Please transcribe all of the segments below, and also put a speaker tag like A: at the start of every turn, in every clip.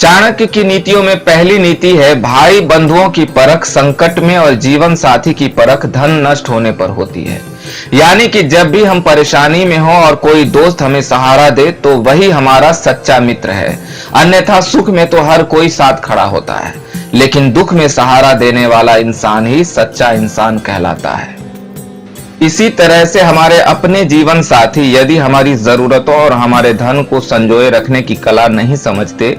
A: चाणक्य की नीतियों में पहली नीति है भाई बंधुओं की परख संकट में और जीवन साथी की परख धन नष्ट होने पर होती है। यानी कि जब भी हम परेशानी में हो और कोई दोस्त हमें सहारा दे तो वही हमारा सच्चा मित्र है। अन्यथा सुख में तो हर कोई साथ खड़ा होता है, लेकिन दुख में सहारा देने वाला इंसान ही सच्चा इंसान कहलाता है। इसी तरह से हमारे अपने जीवन साथी यदि हमारी जरूरतों और हमारे धन को संजोए रखने की कला नहीं समझते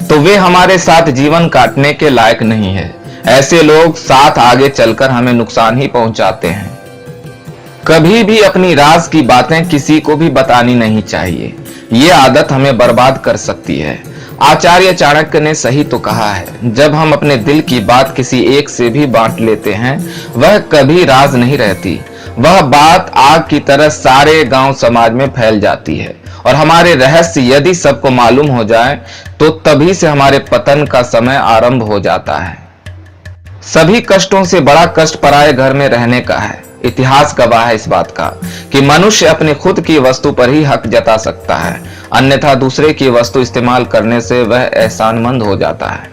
A: तो वे हमारे साथ जीवन काटने के लायक नहीं है। ऐसे लोग साथ आगे चलकर हमें नुकसान ही पहुंचाते हैं। कभी भी अपनी राज की बातें किसी को भी बतानी नहीं चाहिए, ये आदत हमें बर्बाद कर सकती है। आचार्य चाणक्य ने सही तो कहा है, जब हम अपने दिल की बात किसी एक से भी बांट लेते हैं वह कभी राज नहीं रहती। वह बात आग की तरह सारे गांव समाज में फैल जाती है और हमारे रहस्य यदि सबको मालूम हो जाए तो तभी से हमारे पतन का समय आरंभ हो जाता है। सभी कष्टों से बड़ा कष्ट पराये घर में रहने का है। इतिहास गवाह है इस बात का कि मनुष्य अपनी खुद की वस्तु पर ही हक जता सकता है, अन्यथा दूसरे की वस्तु इस्तेमाल करने से वह एहसानमंद हो जाता है।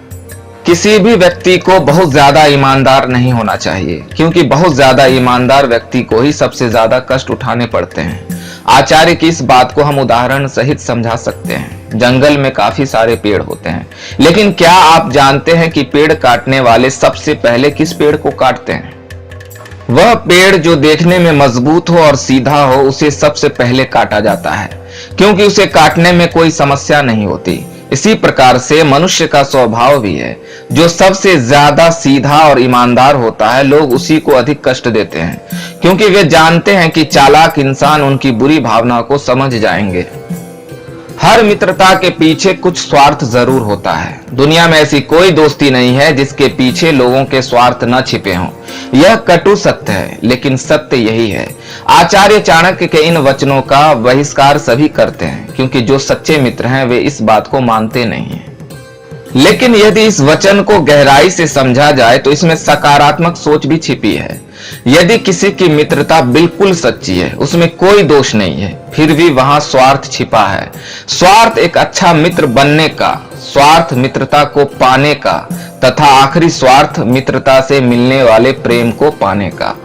A: किसी भी व्यक्ति को बहुत ज्यादा ईमानदार नहीं होना चाहिए, क्योंकि बहुत ज्यादा ईमानदार व्यक्ति को ही सबसे ज्यादा कष्ट उठाने पड़ते हैं। आचार्य की इस बात को हम उदाहरण सहित समझा सकते हैं। जंगल में काफी सारे पेड़ होते हैं, लेकिन क्या आप जानते हैं कि पेड़ काटने वाले सबसे पहले किस पेड़ को काटते हैं? वह पेड़ जो देखने में मजबूत हो और सीधा हो उसे सबसे पहले काटा जाता है, क्योंकि उसे काटने में कोई समस्या नहीं होती। इसी प्रकार से मनुष्य का स्वभाव भी है, जो सबसे ज्यादा सीधा और ईमानदार होता है लोग उसी को अधिक कष्ट देते हैं, क्योंकि वे जानते हैं कि चालाक इंसान उनकी बुरी भावना को समझ जाएंगे। हर मित्रता के पीछे कुछ स्वार्थ जरूर होता है। दुनिया में ऐसी कोई दोस्ती नहीं है जिसके पीछे लोगों के स्वार्थ न छिपे हों। यह कटु सत्य है, लेकिन सत्य यही है। आचार्य चाणक्य के इन वचनों का बहिष्कार सभी करते हैं, क्योंकि जो सच्चे मित्र हैं वे इस बात को मानते नहीं हैं। लेकिन यदि इस वचन को गहराई से समझा जाए तो इसमें सकारात्मक सोच भी छिपी है। यदि किसी की मित्रता बिल्कुल सच्ची है, उसमें कोई दोष नहीं है, फिर भी वहां स्वार्थ छिपा है। स्वार्थ एक अच्छा मित्र बनने का, स्वार्थ मित्रता को पाने का, तथा आखिरी स्वार्थ मित्रता से मिलने वाले प्रेम को पाने का।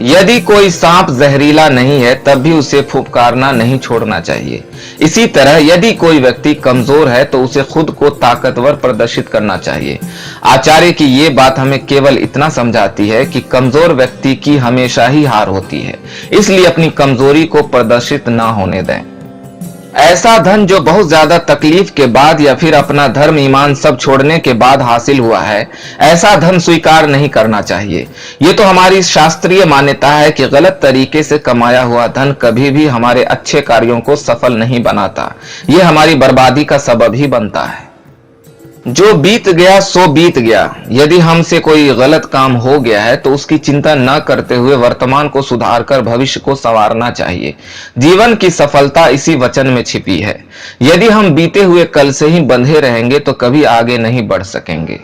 A: यदि कोई सांप जहरीला नहीं है तब भी उसे फुफकारना नहीं छोड़ना चाहिए। इसी तरह यदि कोई व्यक्ति कमजोर है तो उसे खुद को ताकतवर प्रदर्शित करना चाहिए। आचार्य की ये बात हमें केवल इतना समझाती है कि कमजोर व्यक्ति की हमेशा ही हार होती है, इसलिए अपनी कमजोरी को प्रदर्शित ना होने दें। ऐसा धन जो बहुत ज्यादा तकलीफ के बाद या फिर अपना धर्म ईमान सब छोड़ने के बाद हासिल हुआ है, ऐसा धन स्वीकार नहीं करना चाहिए। ये तो हमारी शास्त्रीय मान्यता है कि गलत तरीके से कमाया हुआ धन कभी भी हमारे अच्छे कार्यों को सफल नहीं बनाता, ये हमारी बर्बादी का सबब ही बनता है। जो बीत गया सो बीत गया। यदि हमसे कोई गलत काम हो गया है तो उसकी चिंता न करते हुए वर्तमान को सुधारकर भविष्य को संवारना चाहिए। जीवन की सफलता इसी वचन में छिपी है। यदि हम बीते हुए कल से ही बंधे रहेंगे तो कभी आगे नहीं बढ़ सकेंगे।